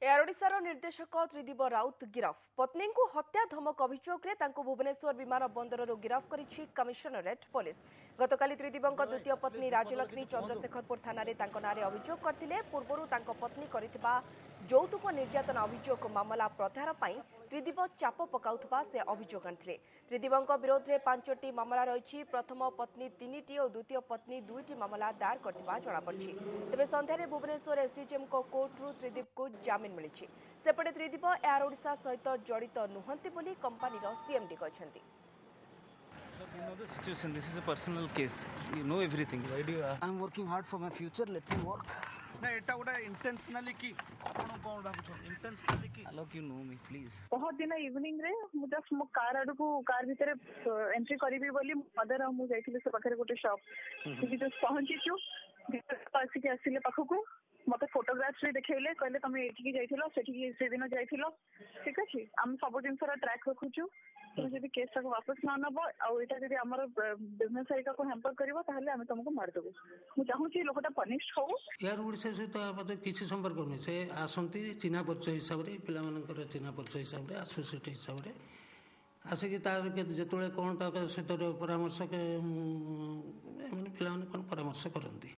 Air ओडिशार निर्देशक त्रिदीप राउत गिरफ पत्नी को हत्या धमक अभियोग में भुवनेश्वर विमान बंदर गिरफ करिछि कमिशनरेट पुलिस। गतकाली त्रिदीपଙ୍କ द्वितीय पत्नी राजलक्ष्मी चंद्रशेखरपुर थाना नारे अभियोग करथिले। पूर्वरु तांको पत्नी करिथिबा यौतुक निर्यातना अभियोग मामला प्रत्याहार ପାଇଁ त्रिदीप चाप पकाउथबा से अभियोग आनिथिले। त्रिदीपଙ୍କ विरोध में 5टी मामला रही। प्रथम पत्नी 3टी और द्वितीय पत्नी 2टी मामला दायर करथिबा जणा पड़छि। तेबे संध्यारे भुवनेश्वर एसडीजेएम को कोर्टरू त्रिदीप को जामिन मिली। सेपटे त्रिदीप एयर ओडिशा सहित जड़ित नुहंती बोली कंपनीर CMD कहछन्ती। Look, you know the situation. This is a personal case. You know everything. Why do you ask? I'm working hard for my future. Let me work. ना एटा गोटा इंटेंशनली की आपण कोन भाबुछ इंटेंशनली की लोक यू नो मी प्लीज बहुत दिन evening रे मु जस्ट मो कार आडू को कार भीतर एंट्री करबी बोली मदर मु जाइथिले से पाखरे गोटे शॉप कि जस्ट पहुंची छु पासी के आसिले पाखको मते फोटोग्राफ्स रे देखेले कहले तमे एठी जाइथिलो सेठी से दिन जाइथिलो ठीक अछि हम सब दिन सारा ट्रैक रखुछु तुम जदि केस को वापस ना नबो आ एटा जदि हमर बिजनेस साइका को हैम्पर करबो ताहले हम तुमको मार देबो। मु चाहू छी लोकटा पनिश हो एयर ओडिशा सहित मते किछि संपर्क नै से आसंती चिन्हा परिचय हिसाब रे पिला मानकर चिन्हा परिचय हिसाब रे एसोसिएट हिसाब रे आसिक तार के जेतोले कोन ता सहित परामर्श के माने पिला माने कोन परामर्श करंती।